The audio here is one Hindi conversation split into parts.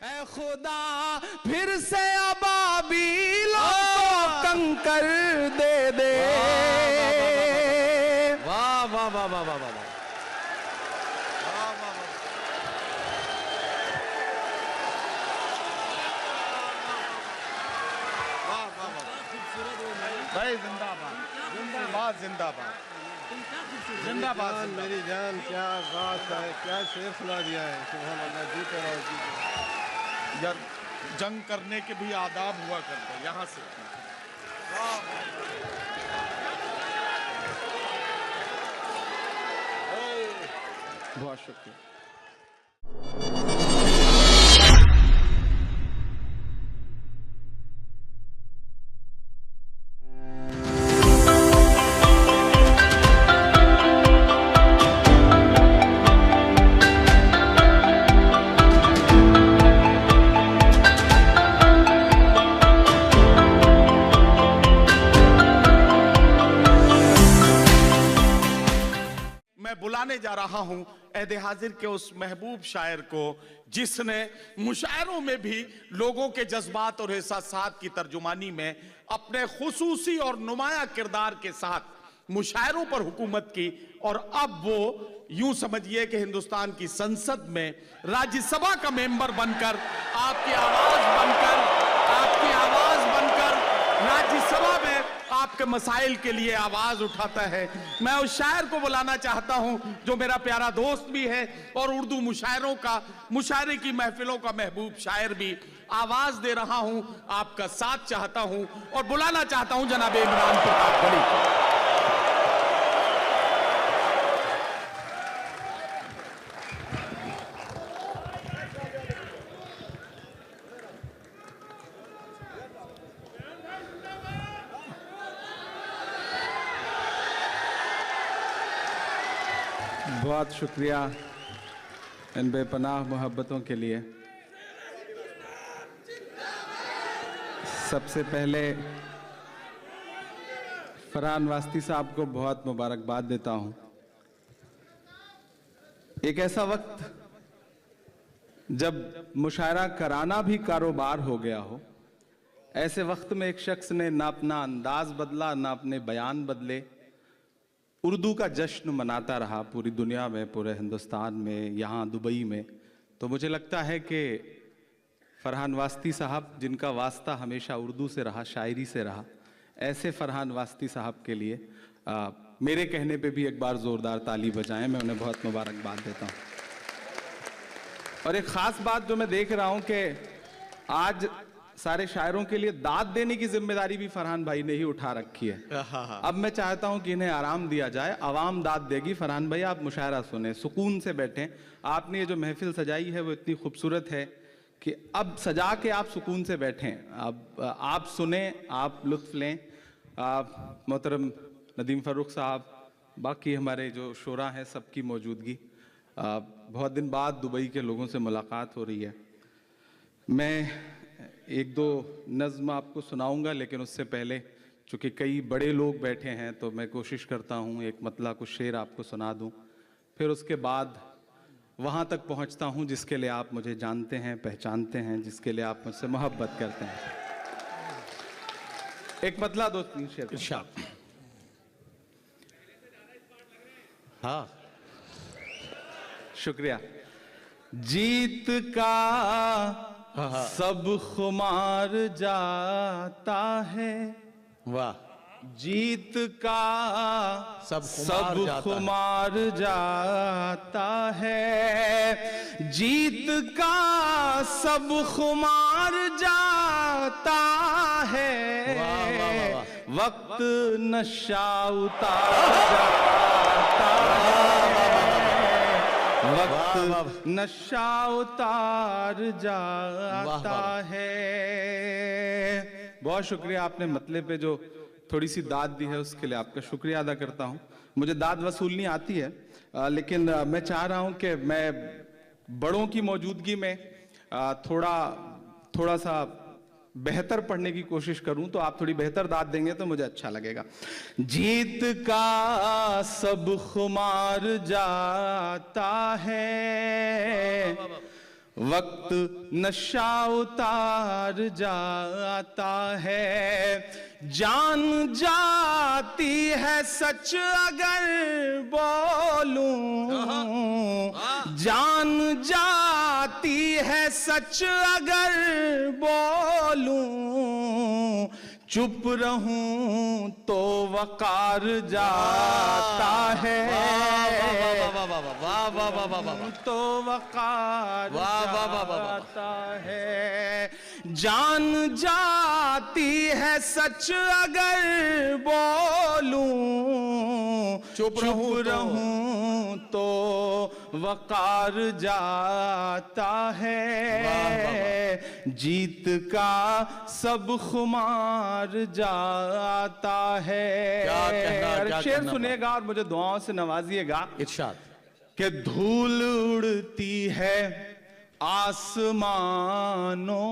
ऐ खुदा फिर से अबाबीलों को कंकर दे दे। वाह वाह वाह वाह वाह वाह। भाई जिंदाबाद जिंदाबाद जिंदाबाद जिंदाबाद। मेरी जान क्या बात है, क्या शेर सुना दिया है। सुभान अल्लाह, जीते रहो जीते रहो। यार जंग करने के भी आदाब हुआ करते यहाँ से। बहुत शुक्रिया। बुलाने जा रहा हूं ऐदे हाजिर के उस महबूब शायर को जिसने मुशायरों में भी लोगों के जज्बात और एहसासात की तर्जुमानी में अपने खुसूसी और नुमाया किरदार के साथ मुशायरों पर हुकूमत की, और अब वो यूं समझिए कि हिंदुस्तान की संसद में राज्यसभा का मेंबर बनकर आपकी आवाज बनकर राज्यसभा में आपके मसाइल के लिए आवाज उठाता है। मैं उस शायर को बुलाना चाहता हूं जो मेरा प्यारा दोस्त भी है और उर्दू मुशायरे की महफिलों का महबूब शायर भी। आवाज दे रहा हूं, आपका साथ चाहता हूं और बुलाना चाहता हूं जनाब इमरान प्रताप गढ़ी को। बहुत शुक्रिया इन बेपनाह मोहब्बतों के लिए। सबसे पहले फरहान वास्ती साहब को बहुत मुबारकबाद देता हूं। एक ऐसा वक्त जब मुशायरा कराना भी कारोबार हो गया हो, ऐसे वक्त में एक शख्स ने ना अपना अंदाज बदला ना अपने बयान बदले, उर्दू का जश्न मनाता रहा पूरी दुनिया में, पूरे हिंदुस्तान में, यहाँ दुबई में। तो मुझे लगता है कि फरहान वास्ती साहब जिनका वास्ता हमेशा उर्दू से रहा, शायरी से रहा, ऐसे फरहान वास्ती साहब के लिए मेरे कहने पे भी एक बार ज़ोरदार ताली बजाएं। मैं उन्हें बहुत मुबारकबाद देता हूँ। और एक ख़ास बात जो मैं देख रहा हूँ कि आज सारे शायरों के लिए दाद देने की जिम्मेदारी भी फरहान भाई ने ही उठा रखी है। अब मैं चाहता हूं कि इन्हें आराम दिया जाए, आवाम दाद देगी। फरहान भाई आप मुशायरा सुने, सुकून से बैठें। आपने ये जो महफिल सजाई है वो इतनी खूबसूरत है कि अब सजा के आप सुकून से बैठें। अब आप सुने, आप लुत्फ लें। मोहतरम नदीम फ़ारूक साहब, बाकी हमारे जो शोरा हैं, सबकी मौजूदगी। बहुत दिन बाद दुबई के लोगों से मुलाकात हो रही है। मैं एक दो नज़्म आपको सुनाऊंगा, लेकिन उससे पहले चूँकि कई बड़े लोग बैठे हैं तो मैं कोशिश करता हूँ एक मतला कुछ शेर आपको सुना दूँ, फिर उसके बाद वहाँ तक पहुँचता हूँ जिसके लिए आप मुझे जानते हैं, पहचानते हैं, जिसके लिए आप मुझसे मोहब्बत करते हैं। एक मतला दो तीन शेर। हाँ, शुक्रिया। जीत का सब खुमार जाता है, वाह। जीत का सब खुमार जाता है, जीत का सब खुमार जाता है, वक्त नशा उतार जाता है, वक्त नशा उतार जाता है। बहुत शुक्रिया, आपने मतले पे जो थोड़ी सी दाद दी है उसके लिए आपका शुक्रिया अदा करता हूँ। मुझे दाद वसूलनी आती है, लेकिन मैं चाह रहा हूँ कि मैं बड़ों की मौजूदगी में थोड़ा सा बेहतर पढ़ने की कोशिश करूं, तो आप थोड़ी बेहतर दाद देंगे तो मुझे अच्छा लगेगा। जीत का सब खुमार जाता है, वक्त नशा उतार जाता है, जान जाती है सच अगर बोलूं, जान जाती है सच अगर बोलूं, चुप रहूं तो वकार जाता है, तो वकार जाता है, जान जाती है सच अगर बोलूं, चुप रहूं तो वकार जाता है, जीत का सब खुमार जाता है। क्या शेर कहना सुनेगा और मुझे दुआओं से नवाजिएगा। इरशाद। कि धूल उड़ती है आसमानों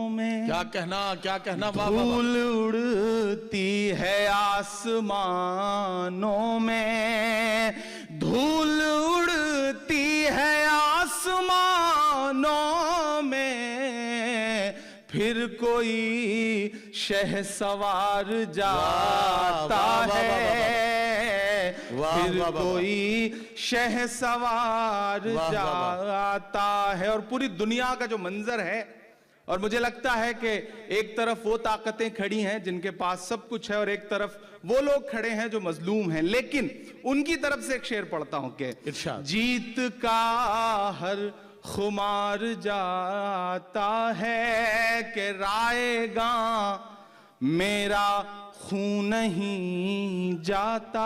में, क्या कहना धूल उड़ती है आसमानों में, धूल उड़ती है आसमानों में, फिर कोई शहसवार जाता है, फिर कोई शहसवार जाता है। और पूरी दुनिया का जो मंजर है, और मुझे लगता है कि एक तरफ वो ताकतें खड़ी हैं जिनके पास सब कुछ है, और एक तरफ वो लोग खड़े हैं जो मजलूम हैं, लेकिन उनकी तरफ से एक शेर पढ़ता हूं कि जीत का हर खुमार जाता है, कि रायगा मेरा खून नहीं जाता,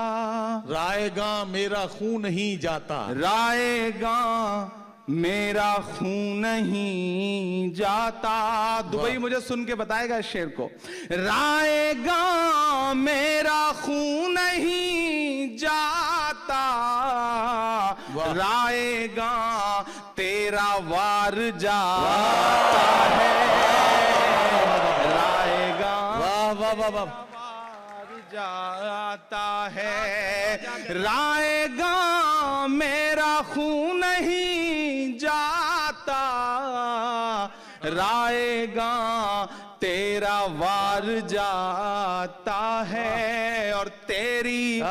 रायगा मेरा खून नहीं जाता, रायगा मेरा खून नहीं जाता। दुबई मुझे सुन के बताएगा इस शेर को। रायगा मेरा खून नहीं जाता, रायगा तेरा वार जाता है, रायगा वार जाता है, रायगा मेरा खून नहीं जाता, रायगा तेरा वार जाता है, और तेरी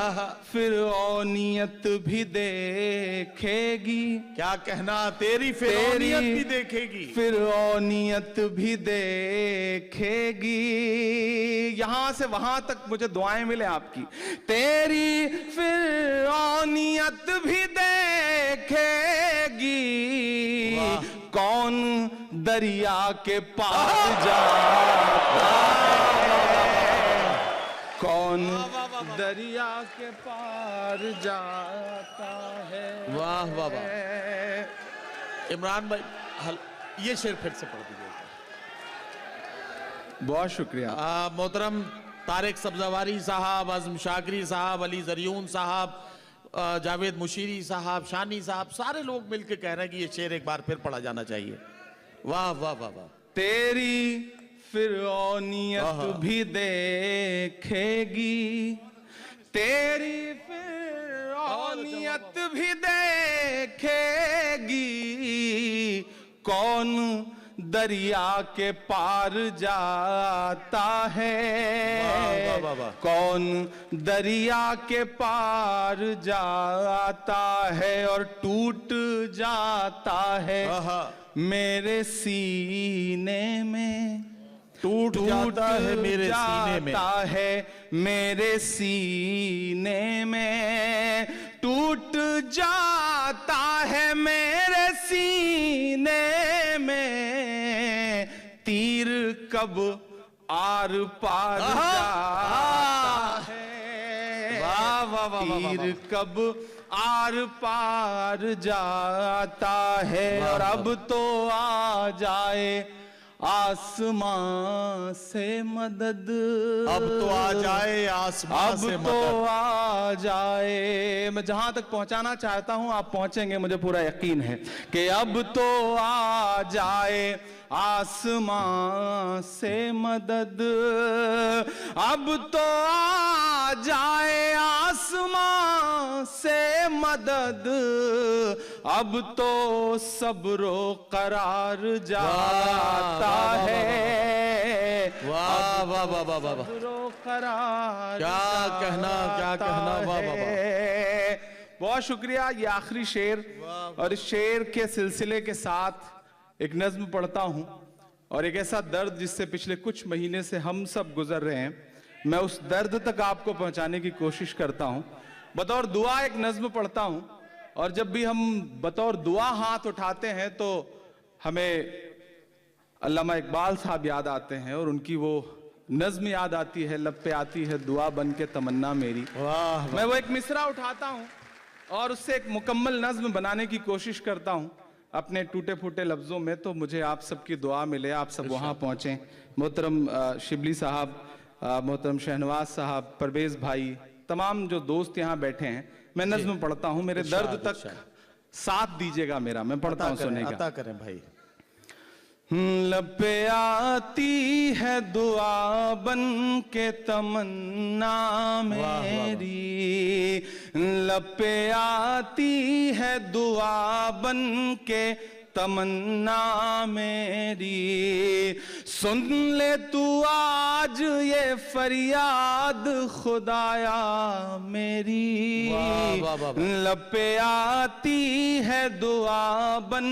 फिरौनियत भी देखेगी। क्या कहना, तेरी फिरौनियत भी देखेगी, फिरौनियत भी देखेगी। यहां से वहां तक मुझे दुआएं मिले आपकी। तेरी फिरौनियत भी देखेगी, कौन दरिया के पार जाता है, कौन दरिया के पार जाता है। वाह वाह वाह। इमरान भाई ये शेर फिर से पढ़ दीजिए। बहुत शुक्रिया। मोहतरम तारिक सब्ज़वारी साहब, आज़म शाकरी साहब, अली ज़रियून साहब, जावेद मुशीरी साहब, शानी साहब, सारे लोग मिलकर कह रहे हैं कि ये शेर एक बार फिर पढ़ा जाना चाहिए। वाह वाह वाह वाह। तेरी फिरौनियत भी देखेगी, तेरी फिरौनियत भी देखेगी, कौन दरिया के पार जाता है, कौन दरिया के पार जाता है, और टूट जाता है मेरे सीने में, टूट जाता है मेरे सीने में, है मेरे सीने में, टूट जाता है मेरे सीने में, तीर कब आर पार जाता है, तीर कब आर पार जाता है। और अब तो आ जाए आसमां से मदद, अब तो आ जाए आसमां से मदद, अब तो आ जाए। मैं जहां तक पहुंचाना चाहता हूं आप पहुंचेंगे, मुझे पूरा यकीन है कि अब तो आ जाए आसमां से मदद, अब तो आ जाए आसमां से मदद, अब तो सब्रो करार जाता है। वाह वाह वाह वाह वाह, सब्रो करार क्या कहना, क्या कहना, वाह वाह वाह। बहुत शुक्रिया। ये आखिरी शेर, और इस शेर के सिलसिले के साथ एक नज्म पढ़ता हूं, और एक ऐसा दर्द जिससे पिछले कुछ महीने से हम सब गुजर रहे हैं, मैं उस दर्द तक आपको पहुंचाने की कोशिश करता हूं। बतौर दुआ एक नज्म पढ़ता हूं, और जब भी हम बतौर दुआ हाथ उठाते हैं तो हमें अल्लामा इकबाल साहब याद आते हैं, और उनकी वो नज्म याद आती है, लब पे आती है दुआ बन के तमन्ना मेरी। वाह, मैं वो एक मिसरा उठाता हूं और उससे एक मुकम्मल नज्म बनाने की कोशिश करता हूं अपने टूटे फूटे लफ्जों में। तो मुझे आप सबकी दुआ मिले, आप सब वहां पहुंचे। मोहतरम शिबली साहब, मोहतरम शहनवाज साहब, परवेज भाई, तमाम जो दोस्त यहाँ बैठे हैं, मैं नज्म पढ़ता हूँ। मेरे दर्द तक साथ दीजिएगा मेरा, मैं पढ़ता हूँ, सुनेगा। अता करें भाई। लब पे आती है दुआ बन के तमन्ना मेरी, लब पे आती है दुआ बन के तमन्ना मेरी। सुन ले तू आज ये फरियाद खुदाया मेरी, लब पे आती है दुआ बन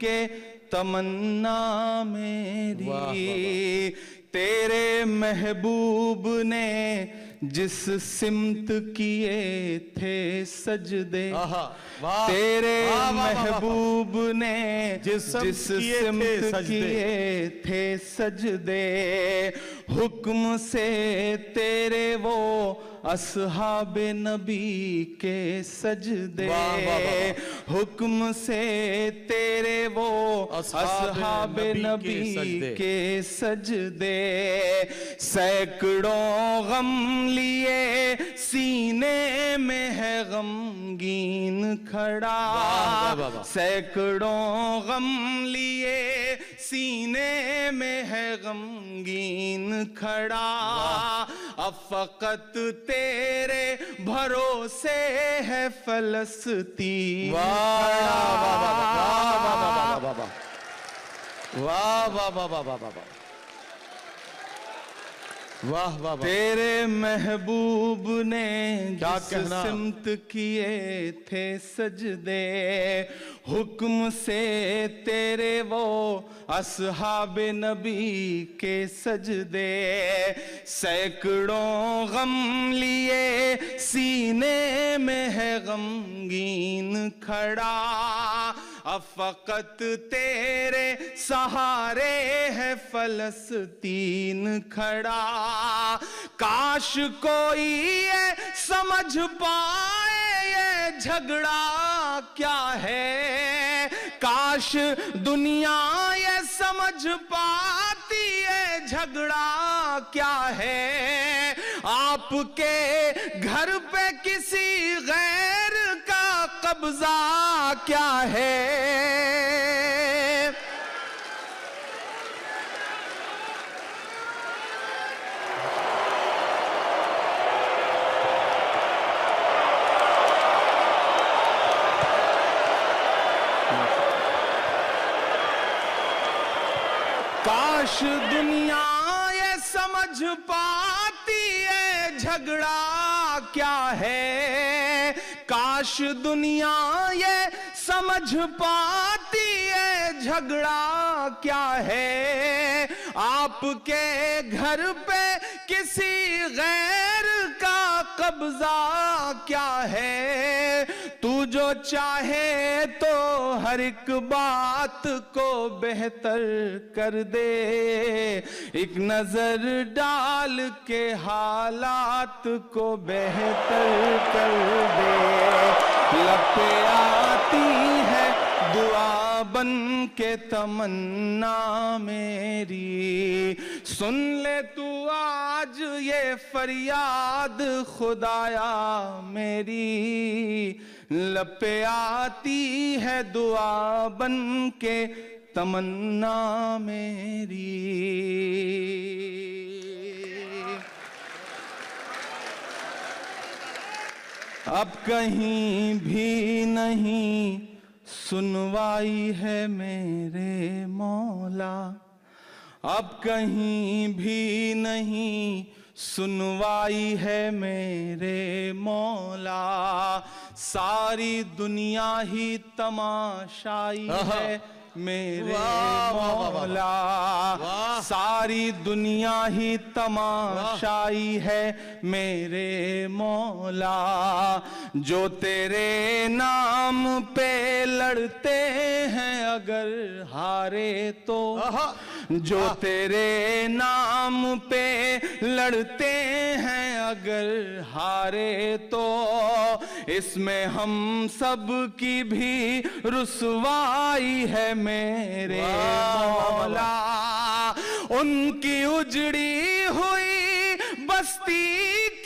के तमन्ना मेरी। तेरे महबूब ने जिस सिमत किए थे सजदे, तेरे महबूब ने जिस सिमत किए थे सजदे, हुक्म से तेरे वो अस्हाबे नबी के सजदे, हुक्म से तेरे वो अस्हाबे नबी के सजदे। सैकड़ों गम लिए सीने में है गमगीन खड़ा, सैकड़ों गम लिए सीने में है गमगीन खड़ा। अब फकत तेरे भरोसे है फलस्तीन खड़ा। वाह वाह वाह वाह वाह वाह, वाह वाह। तेरे महबूब ने जिस सिमत किए थे सजदे, हुक्म से तेरे वो अस्हाबे नबी के सजदे। सैकड़ों गम लिए सीने में है गमगीन खड़ा, अब फकत तेरे सहारे है फलस्तीन खड़ा। काश कोई ये समझ पाए ये झगड़ा क्या है, काश दुनिया ये समझ पाती ये झगड़ा क्या है। आपके घर पे किसी गैर का कब्जा क्या है। काश दुनिया ये समझ पाती है झगड़ा क्या है, काश दुनिया ये समझ पाती है झगड़ा क्या है। आपके घर पे किसी गैर का कब्जा क्या है। तू जो चाहे तो हर एक बात को बेहतर कर दे, एक नजर डाल के हालात को बेहतर कर दे। लपे आती है दुआ बन के तमन्ना मेरी, सुन ले तू आज ये फरियाद खुदाया मेरी। लपे आती है दुआ बन के तमन्ना मेरी। अब कहीं भी नहीं सुनवाई है मेरे मौला, अब कहीं भी नहीं सुनवाई है मेरे मौला, सारी दुनिया ही तमाशाई है मेरे मौला, सारी दुनिया ही तमाशाई है मेरे मौला, जो तेरे नाम पे लड़ते हैं अगर हारे तो, जो तेरे नाम पे लड़ते हैं अगर हारे तो, इसमें हम सब की भी रुसवाई है मेरे मौला, उनकी उजड़ी हुई बस्ती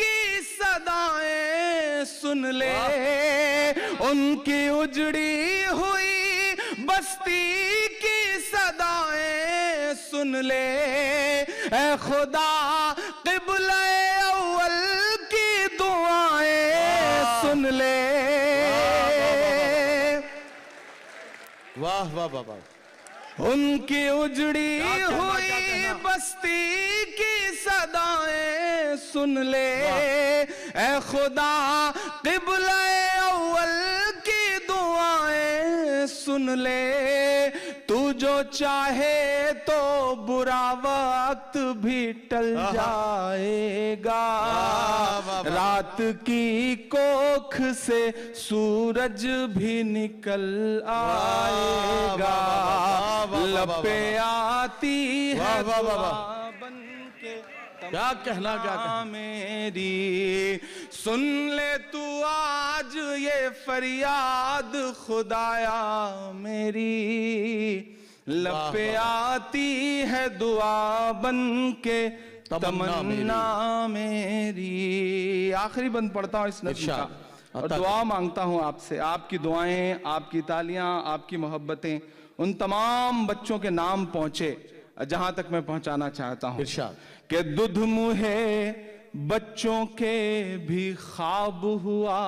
की सदाएं सुन ले, उनकी उजड़ी हुई बस्ती की सदाएं सुन ले, ऐ खुदा क़िबला अव्वल की दुआएं सुन ले। वाह वाह वाह वाह। उनकी उजड़ी हुई बस्ती की सदाएं सुन ले, ऐ खुदा क़िबला अव्वल की दुआएं सुन ले, तू जो चाहे तो बुरा वक्त भी टल जाएगा, रात की कोख से सूरज भी निकल आएगा, लपे आती है दुआ बन के क्या कहना क्या कहना मेरी, सुन ले तू आज ये फरियाद खुदाया मेरी, लपे आती है दुआ बन के तमन्ना मेरी। आखिरी बंद पढ़ता हूँ इस नज़्म का और दुआ मांगता हूँ आपसे, आपकी दुआएं, आपकी तालियां, आपकी मोहब्बतें उन तमाम बच्चों के नाम पहुंचे जहां तक मैं पहुंचाना चाहता हूँ कि दुध मुहे बच्चों के भी ख्वाब हुआ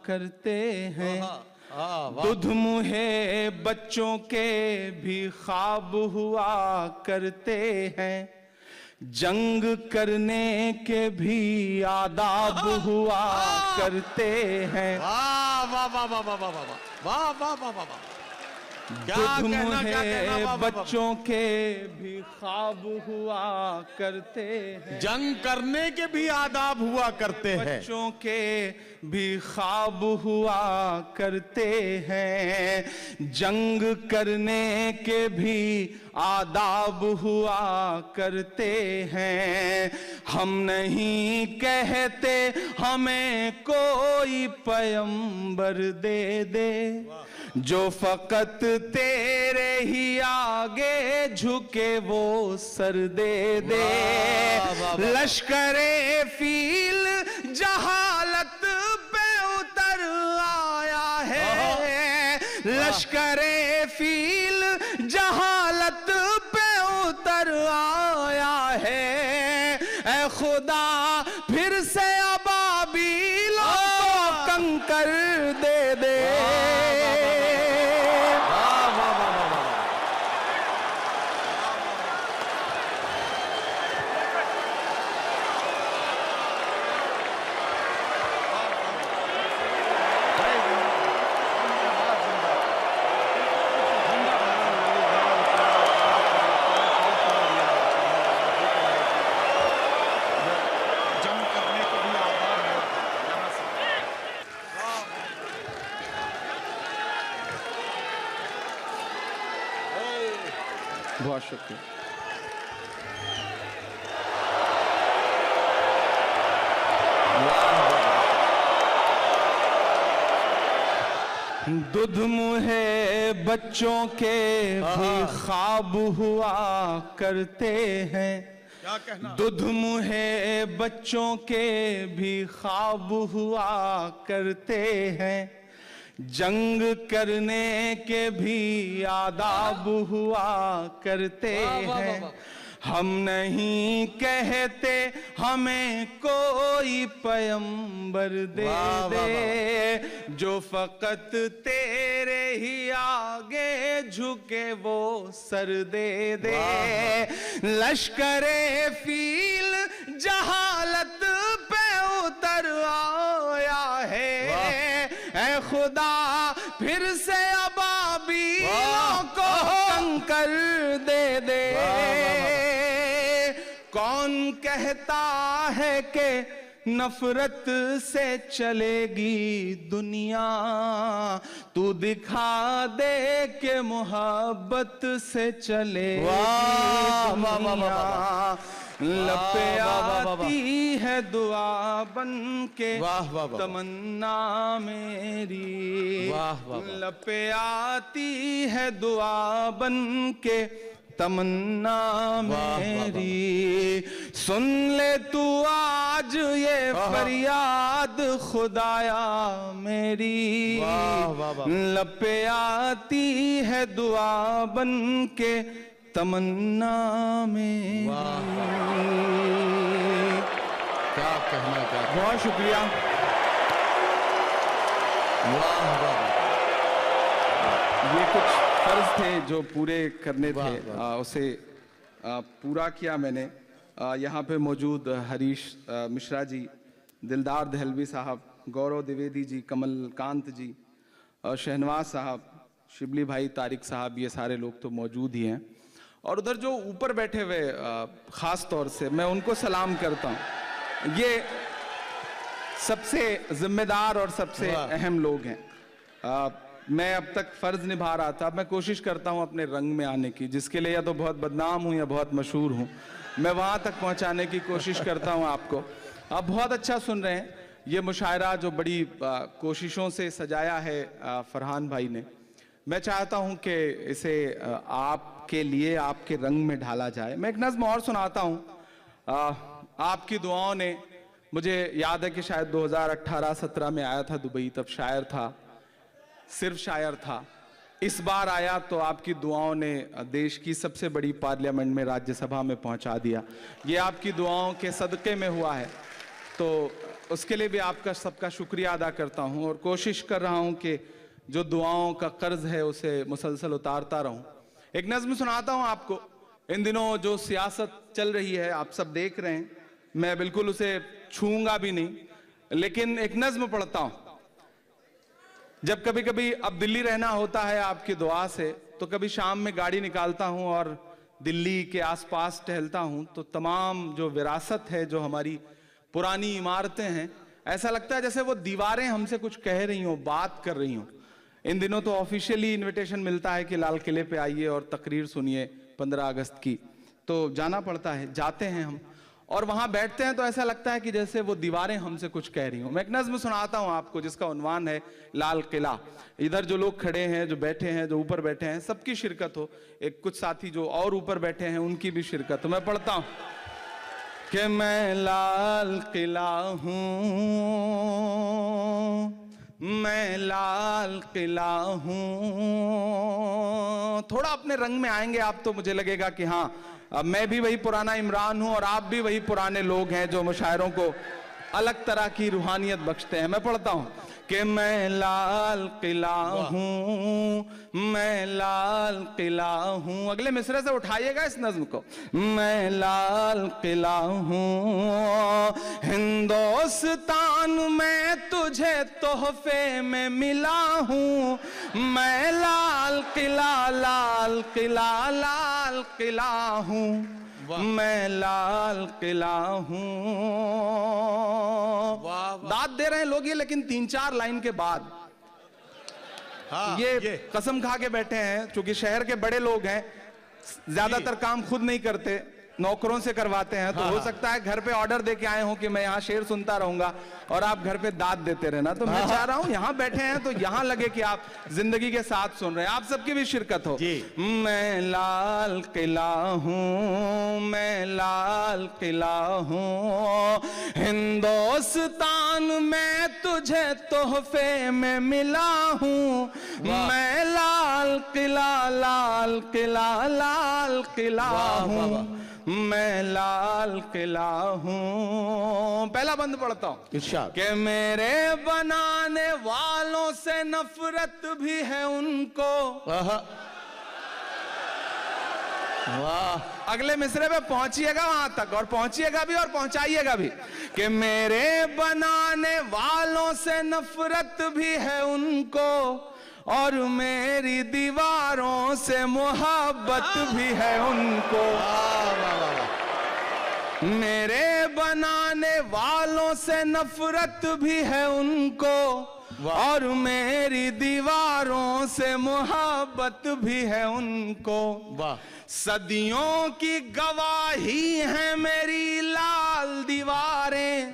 करते हैं, दुध मुहे बच्चों के भी ख्वाब हुआ करते हैं, जंग करने के भी आदाब हुआ करते हैं। वाह वाह वाह वाह वाह वाह वाह वाह वाह वाह। दुध मुहे बच्चों के भी ख्वाब हुआ करते हैं, जंग करने के भी आदाब हुआ करते हैं, बच्चों के भी ख्वाब हुआ करते हैं, जंग करने के भी आदाब हुआ करते हैं। हम नहीं कहते हमें कोई पैगंबर दे दे, जो फकत तेरे ही आगे झुके वो सर दे दे, लश्करे फील जहालत पे उतर आया है, लश्करे फील जहालत पे उतर आया है, ऐ खुदा फिर से अबाबीलों को कंकर दे दे। बहुत शुक्रिया। दुध मुहे बच्चों के भी ख्वाब हुआ करते हैं, क्या कहना? दुध मुहे बच्चों के भी ख्वाब हुआ करते हैं, जंग करने के भी आदाब हुआ करते हैं। हम नहीं कहते हमें कोई पैगंबर दे दे, जो फकत तेरे ही आगे झुके वो सर दे दे। लश्करे फील जहालत पे उतर आया है, ऐ खुदा फिर से अबाबीलों को कंकर दे दे। कौन कहता है कि नफरत से चलेगी दुनिया, तू दिखा दे के मोहब्बत से चलेगी दुनिया। लपे आती है दुआ बन के तमन्ना मेरी, लपे आती है दुआ बन के तमन्ना मेरी। सुन ले तू आज ये फरियाद खुदाया मेरी, लपे आती है दुआ बन के तमन्ना मेरी। क्या कहना चाहते, बहुत शुक्रिया। ये कुछ फर्ज थे जो पूरे करने थे, उसे पूरा किया मैंने। यहाँ पे मौजूद हरीश मिश्रा जी, दिलदार दहलवी साहब, गौरव द्विवेदी जी, कमलकांत जी, शहनवाज साहब, शिबली भाई, तारिक साहब, ये सारे लोग तो मौजूद ही हैं। और उधर जो ऊपर बैठे हुए ख़ास तौर से मैं उनको सलाम करता हूँ। ये सबसे जिम्मेदार और सबसे अहम लोग हैं। मैं अब तक फ़र्ज़ निभा रहा था, मैं कोशिश करता हूँ अपने रंग में आने की, जिसके लिए या तो बहुत बदनाम हूँ या बहुत मशहूर हूँ। मैं वहाँ तक पहुँचाने की कोशिश करता हूँ आपको। आप बहुत अच्छा सुन रहे हैं। ये मुशायरा जो बड़ी कोशिशों से सजाया है फरहान भाई ने, मैं चाहता हूं कि इसे आपके लिए आपके रंग में ढाला जाए। मैं एक नज़्म और सुनाता हूं। आपकी दुआओं ने, मुझे याद है कि शायद 2018-17 में आया था दुबई, तब शायर था, सिर्फ शायर था। इस बार आया तो आपकी दुआओं ने देश की सबसे बड़ी पार्लियामेंट में, राज्यसभा में पहुंचा दिया। ये आपकी दुआओं के सदक़े में हुआ है, तो उसके लिए भी आपका सबका शुक्रिया अदा करता हूं और कोशिश कर रहा हूं कि जो दुआओं का कर्ज है उसे मुसलसल उतारता रहूं। एक नज़्म सुनाता हूं आपको। इन दिनों जो सियासत चल रही है आप सब देख रहे हैं, मैं बिल्कुल उसे छूऊंगा भी नहीं, लेकिन एक नज़्म पढ़ता हूं। जब कभी कभी अब दिल्ली रहना होता है आपकी दुआ से, तो कभी शाम में गाड़ी निकालता हूं और दिल्ली के आसपास टहलता हूं, तो तमाम जो विरासत है, जो हमारी पुरानी इमारतें हैं, ऐसा लगता है जैसे वो दीवारें हमसे कुछ कह रही हों, बात कर रही हों। इन दिनों तो ऑफिशियली इनविटेशन मिलता है कि लाल किले पे आइए और तकरीर सुनिए 15 अगस्त की, तो जाना पड़ता है। जाते हैं हम और वहाँ बैठते हैं तो ऐसा लगता है कि जैसे वो दीवारें हमसे कुछ कह रही हों। मैं एक नज़्म सुनाता हूँ आपको जिसका उन्वान है लाल किला। इधर जो लोग खड़े हैं, जो बैठे हैं, जो ऊपर बैठे हैं, सबकी शिरकत हो। एक कुछ साथी जो और ऊपर बैठे हैं उनकी भी शिरकत हो। मैं पढ़ता हूँ कि मैं लाल किला हूँ, मैं लाल किला हूँ। थोड़ा अपने रंग में आएंगे आप तो मुझे लगेगा कि हाँ, अब मैं भी वही पुराना इमरान हूं और आप भी वही पुराने लोग हैं जो मुशायरों को अलग तरह की रूहानियत बख्शते हैं। मैं पढ़ता हूं कि मैं लाल किला हूं, मैं लाल किला हूं। अगले मिसरे से उठाइएगा इस नज्म को। मैं लाल किला हूं, हिंदुस्तान में तुझे तोहफे में मिला हूं। मैं लाल किला, लाल किला, लाल किला हूं, मैं लाल किला हूं। दाद दे रहे हैं लोग ये, लेकिन 3-4 लाइन के बाद ये कसम खा के बैठे हैं, क्योंकि शहर के बड़े लोग हैं, ज्यादातर काम खुद नहीं करते, नौकरों से करवाते हैं। तो हो सकता है घर पे ऑर्डर दे के आए हो कि मैं यहाँ शेर सुनता रहूंगा और आप घर पे दाद देते रहना। तो मैं चाह रहा हूँ यहाँ बैठे हैं तो यहाँ लगे कि आप जिंदगी के साथ सुन रहे हैं, आप सबकी भी शिरकत हो। मैं लाल किला हूँ, मैं लाल किला हूँ, हिंदुस्तान में तुझे तोहफे में मिला हूँ। मैं लाल किला, लाल किला, लाल किला हूँ, मैं लाल किला हूँ। पहला बंद पढ़ता हूँ। इरशाद। कि मेरे बनाने वालों से नफरत भी है उनको। वाह, अगले मिसरे पे पहुंचिएगा वहां तक, और पहुंचिएगा भी और पहुंचाइएगा भी। कि मेरे बनाने वालों से नफरत भी है उनको, और मेरी दीवारों से मोहब्बत भी है उनको। मेरे बनाने वालों से नफरत भी है उनको, और मेरी दीवारों से मोहब्बत भी है उनको। वाह, सदियों की गवाही है मेरी लाल दीवारें।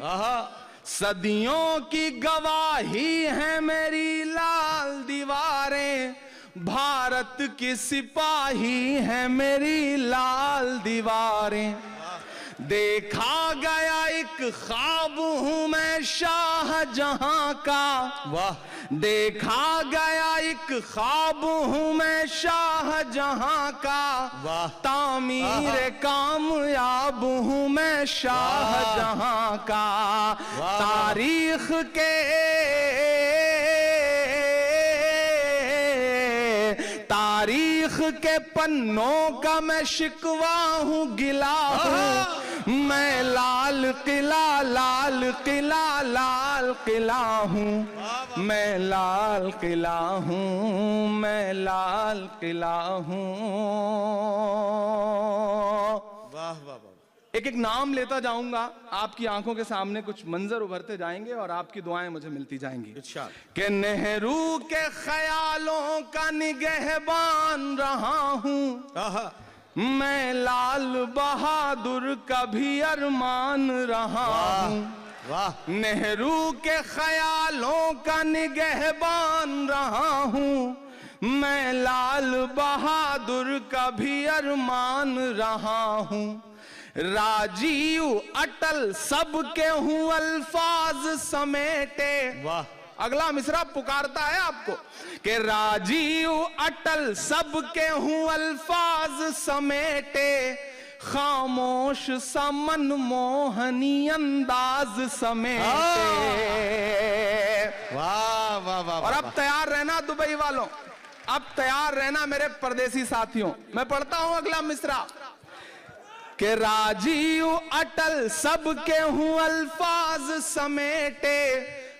सदियों की गवाही है मेरी लाल दीवारें। भारत की सिपाही है मेरी लाल दीवारें। देखा गया एक ख्वाब हूं मैं शाहजहां का। वाह, देखा गया एक ख्वाब हूं मैं शाहजहां का। वाह, तामीर कामयाब हूं मैं शाहजहां का। तारीख के पन्नों का मैं शिकवा हूं, गिला हूं। मैं लाल किला, लाल किला, लाल किला हूं। मैं लाल किला हूं, मैं लाल किला हूं। वाह, वाह, वाह। एक एक नाम लेता जाऊंगा, आपकी आंखों के सामने कुछ मंजर उभरते जाएंगे और आपकी दुआएं मुझे मिलती जाएंगी। कि नेहरू के ख्यालों का निगहबान रहा हूं। मैं लाल बहादुर का भी अरमान रहा हूं। वाह, नेहरू के ख्यालों का निगहबान रहा हूं। मैं लाल बहादुर का भी अरमान रहा हूं। राजीव अटल सबके हूं अल्फाज समेटे। वाह, अगला मिसरा पुकारता है आपको कि राजीव अटल सबके हूं अल्फाज समेटे। खामोश सा मनमोहनी अंदाज समेटे। वाह, वाह, वाह। और अब तैयार रहना दुबई वालों, अब तैयार रहना मेरे परदेसी साथियों। मैं पढ़ता हूं अगला मिसरा कि राजीव अटल सबके हूं अल्फाज समेटे।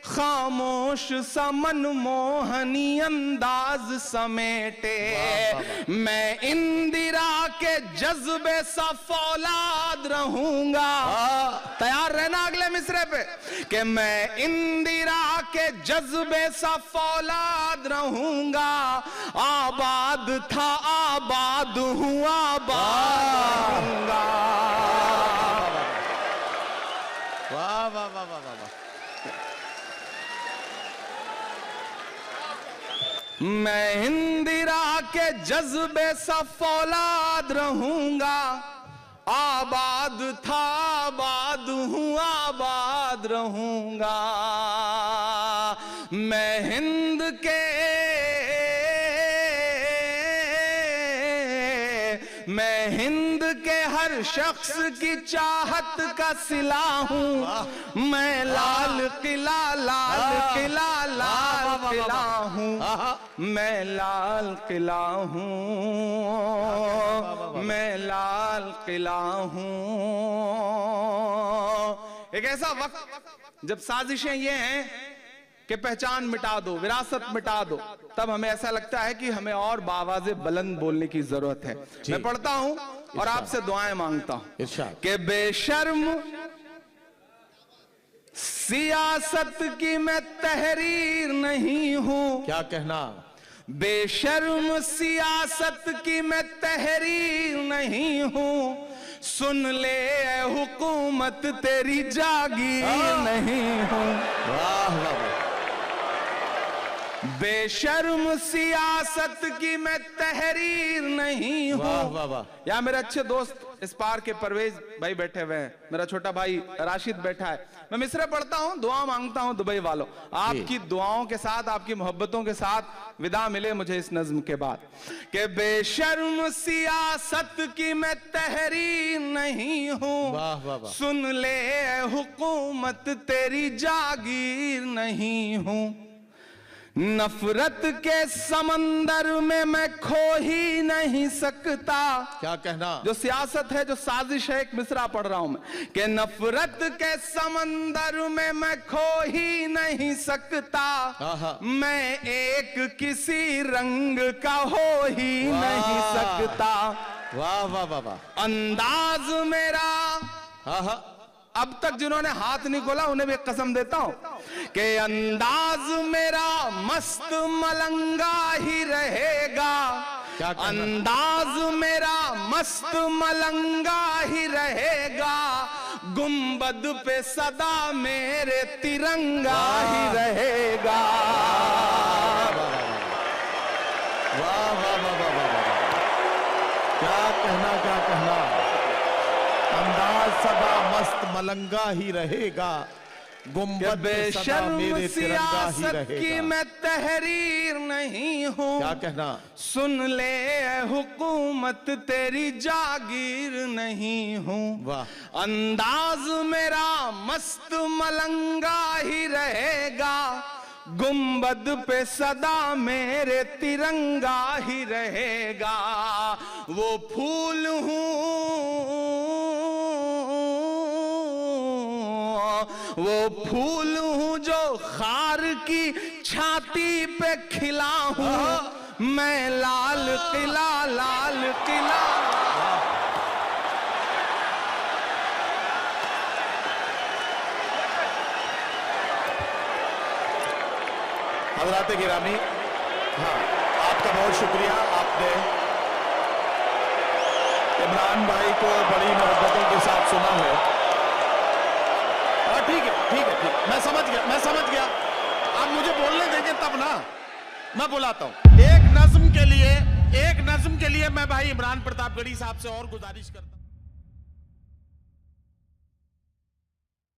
खामोश सा मनमोहनी अंदाज समेटे। मैं इंदिरा के जज्बे सा फौलाद रहूंगा। तैयार रहना अगले मिसरे पे कि मैं इंदिरा के जज्बे सा फौलाद रहूंगा। आबाद था आबाद हूं, आबाद रहूंगा। वाह, वाह, वाह, वाह, वाह। मैं इंदिरा के जज्बे सा फौलाद रहूंगा। आबाद था आबाद हूं, आबाद रहूंगा। मैं हिंद के हर शख्स की चाहत का सिला हूं। मैं लाल किला, लाल किला, लाल किला हूं। मैं लाल किला हूं। मैं लाल किला हूं। एक ऐसा वक्त जब साजिशें ये हैं कि पहचान मिटा दो, विरासत मिटा दो, तब हमें ऐसा लगता है कि हमें और बावाज़े बुलंद बोलने की जरूरत है। मैं पढ़ता हूं और आपसे दुआएं मांगता हूं कि बेशर्म सियासत की मैं तहरीर नहीं हूं। क्या कहना? बेशर्म सियासत की मैं तहरीर नहीं हूं। सुन ले ए हुकूमत तेरी जागीर नहीं हूं। वाह वाह। बेशर्म सियासत की मैं तहरीर नहीं हूं। वाह वाह वाह। या मेरे अच्छे दोस्त इस पार के परवेज भाई बैठे हुए हैं, मेरा छोटा भाई राशिद बैठा है। मैं मिसरे पढ़ता हूं, दुआ मांगता हूं दुबई वालों, आपकी दुआओं के साथ, आपकी मोहब्बतों के साथ विदा मिले मुझे इस नज्म के बाद कि बेशर्म सियासत की मैं तहरीर नहीं हूं। वाह वाह वाह। सुन ले ए हुकूमत तेरी जागीर नहीं हूं। नफरत के समंदर में मैं खो ही नहीं सकता। क्या कहना? जो सियासत है, जो साजिश है, एक मिसरा पढ़ रहा हूं मैं कि नफरत के समंदर में मैं खो ही नहीं सकता। मैं एक किसी रंग का हो ही नहीं सकता। वाह वाह वाह वाह। अंदाज मेरा, अब तक जिन्होंने हाथ नहीं खोला उन्हें भी एक कसम देता हूं कि अंदाज मेरा मस्त मलंगा ही रहेगा। अंदाज मेरा मस्त मलंगा ही रहेगा। गुंबद पे सदा मेरे तिरंगा ही रहेगा। वाह वाह वाह वाह वाह। क्या कहना, क्या कहना। अंदाज सदा मस्त मलंगा ही रहेगा, गुंबद पे सदा मेरे तिरंगा ही रहेगा। की मैं तहरीर नहीं हूं। क्या कहना? सुन ले ए हुकूमत तेरी जागीर नहीं हूं। वाह। अंदाज मेरा मस्त मलंगा ही रहेगा। गुंबद पे सदा मेरे तिरंगा ही रहेगा। वो फूल हूँ जो खार की छाती पे खिला हूँ। मैं लाल किला, लाल किला। हज़रात गिरामी, हाँ, आपका बहुत शुक्रिया। आपने इमरान भाई को बड़ी मोहब्बतों के साथ सुना है। ठीक है, ठीक है, ठीक। मैं समझ गया, मैं समझ गया। आप मुझे बोलने देंगे तब ना, मैं बुलाता हूं। एक नज्म के लिए मैं भाई इमरान प्रतापगढ़ी साहब से और गुजारिश करता हूं।